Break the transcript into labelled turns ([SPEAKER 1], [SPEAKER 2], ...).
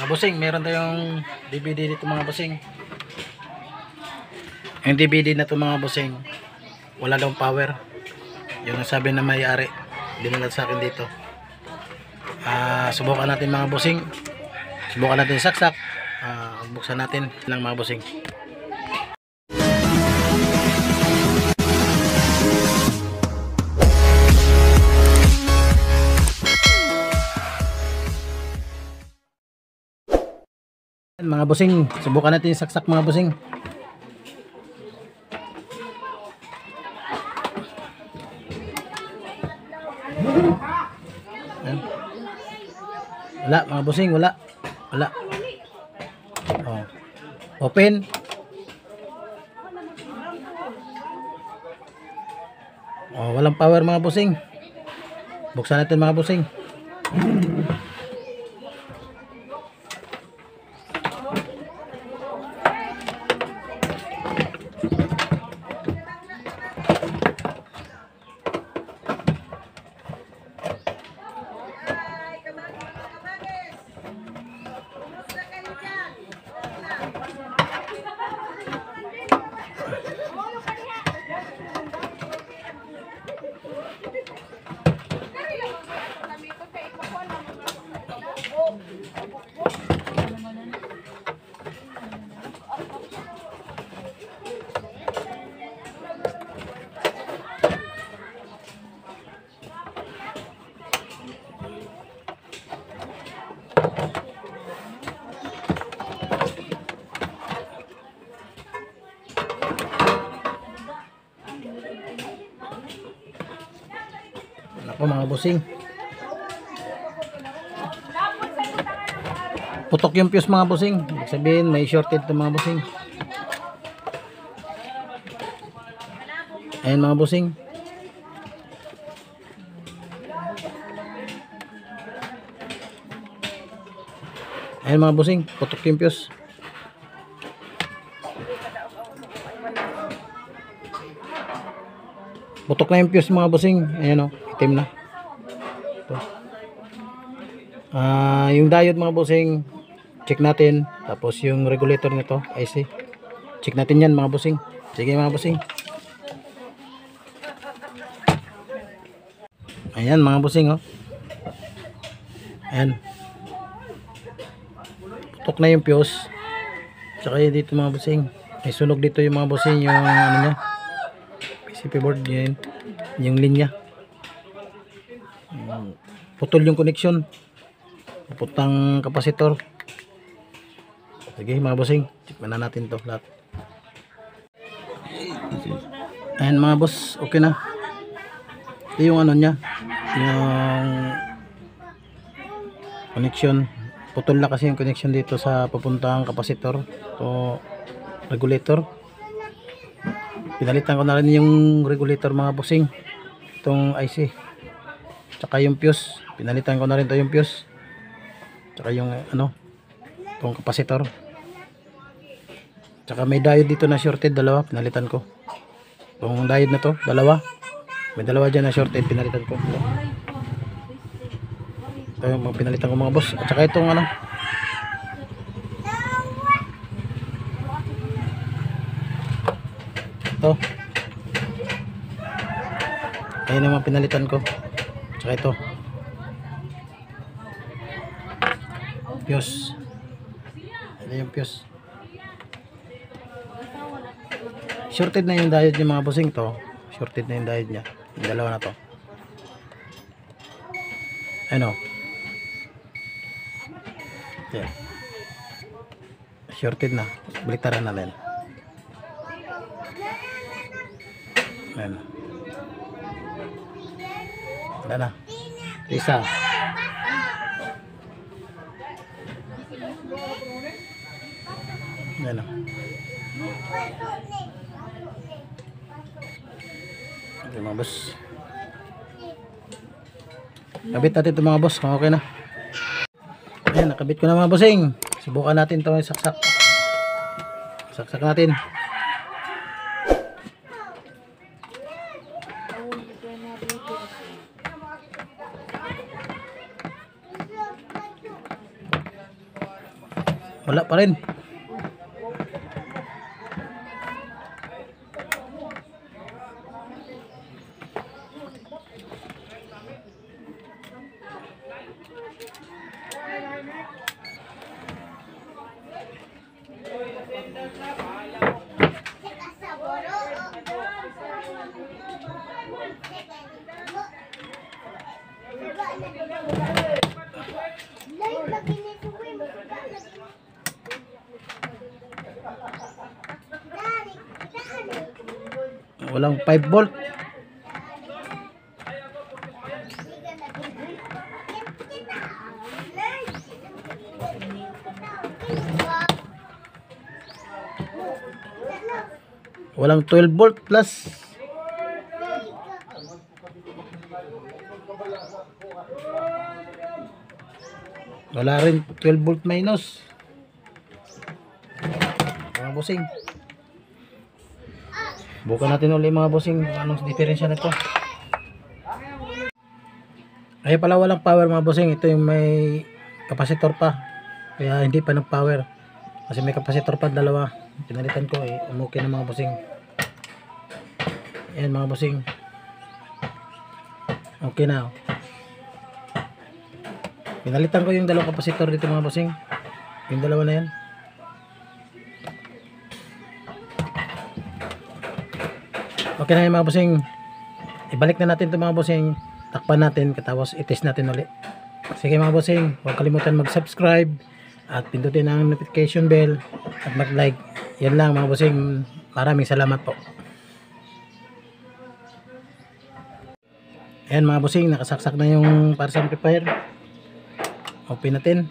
[SPEAKER 1] Bossing, meron tayong DVD dito mga bossing. Yung DVD na to mga bossing, wala daw power. Yung nasabi na may-ari, dinala sa akin dito. Subukan natin mga bossing. Subukan natin saksak. Buksan natin ng mga bossing. Mga bossing, subukan natin yung saksak mga bossing. Ayan. Wala mga bossing, wala. Oh. Open. Oh, walang power mga bossing. Buksan natin mga bossing. Ako mga bossing, putok yung fuse mga bossing. Ibig sabihin may shorted to mga bossing. Ayan mga bossing. Ayan mga bossing, putok yung fuse. Putok na yung fuse mga bossing. Ayan o, itim na. Ito. Yung diode mga bossing, check natin. Tapos yung regulator nito, IC, check natin yan mga bossing. Sige mga bossing. Ayan mga bossing oh. Ayan. Putok na yung fuse. Tsaka yun dito mga bossing, may sunog dito yung mga bossing, yung ano nya, PCB board yun, yung linya. Putol yung connection, putang kapasitor. Sige mga bossing, check na natin to lahat. Ayan mga boss, okay na. Ito yung ano nya, yung connection. Putol na kasi yung connection dito sa papuntang kapasitor o regulator. Pinalitan ko na rin yung regulator mga bossing, itong IC, tsaka yung fuse. Pinalitan ko na rin to yung fuse, tsaka yung ano, itong kapasitor. Tsaka may diode dito na shorted, dalawa, pinalitan ko. Itong diode na to, dalawa, may dalawa dyan na shorted, pinalitan ko. Ito yung mga pinalitan ko mga boss. At saka itong ano, ito, ayun yung mga pinalitan ko. At saka ito, fuse. Ito yung fuse. Shorted na yung diode yung mga bossing to. Shorted na yung diode nya, yung dalawa na to. Ano, yeah. Shorted na, baliktaran natin. Ayan. Wala na. Isa. Ayan na. Okay mga boss, kabit natin ito mga boss kung okay na. Ayan, nakabit ko na mga bossing. Subukan natin ito, saksak. Saksak natin. Wala pa rin. Walang 5 volt. Walang 12 volt plus. Wala rin 12 volt minus. Mga bossing. Bukan natin ulit mga bossing anong diferensya nito. Ay pala walang power mga bossing. Ito yung may kapasitor pa. Kaya hindi pa ng power. Kasi may kapasitor pa dalawa. Pinalitan ko umuki na mga bossing. Ayan mga bossing. Okay na. Pinalitan ko yung dalawang kapasitor dito mga bossing. Yung dalawa na yan. Okay na yung mga bossing. Ibalik na natin ito mga bossing. Takpan natin. Katapos itest natin ulit. Sige mga bossing. Huwag kalimutan mag-subscribe. At pindutin ang notification bell. At mag-like. Yan lang mga bossing. Maraming salamat po. Ayan mga bossing. Nakasaksak na yung para sa amplifier. Open natin.